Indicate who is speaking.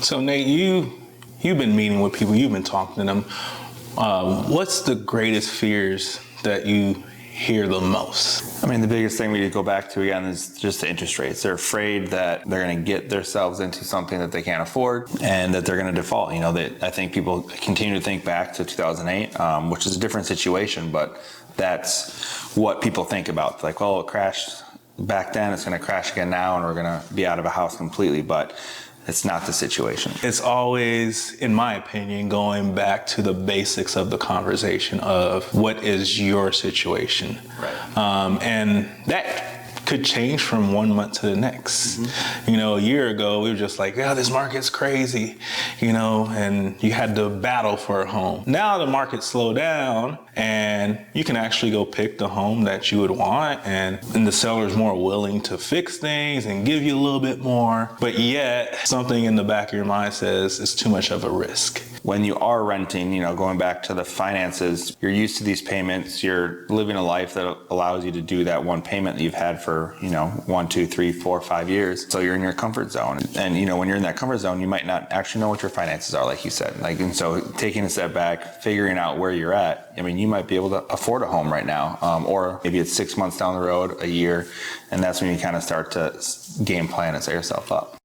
Speaker 1: So Nate, you've been meeting with people, you've been talking to them. What's the greatest fears that you hear the most?
Speaker 2: I mean, the biggest thing we go back to again is just the interest rates. They're afraid that they're going to get themselves into something that they can't afford and that they're going to default. You know, I think people continue to think back to 2008, which is a different situation, but that's what people think about. Like, well, it crashed back then, it's going to crash again now, and we're going to be out of a house completely. But it's not the situation.
Speaker 1: It's always, in my opinion, going back to the basics of the conversation of what is your situation.
Speaker 2: Right.
Speaker 1: And that could change from 1 month to the next. Mm-hmm. You know, a year ago, we were just like, yeah, this market's crazy, you know, and you had to battle for a home. Now the market slowed down and you can actually go pick the home that you would want, and the seller's more willing to fix things and give you a little bit more, but yet something in the back of your mind says it's too much of a risk.
Speaker 2: When you are renting, you know, going back to the finances, you're used to these payments, you're living a life that allows you to do that one payment that you've had for, you know, 1, 2, 3, 4, 5 years. So you're in your comfort zone. And, you know, when you're in that comfort zone, you might not actually know what your finances are, like you said. And so taking a step back, figuring out where you're at, I mean, you might be able to afford a home right now, or maybe it's 6 months down the road, a year, and that's when you kind of start to game plan and set yourself up.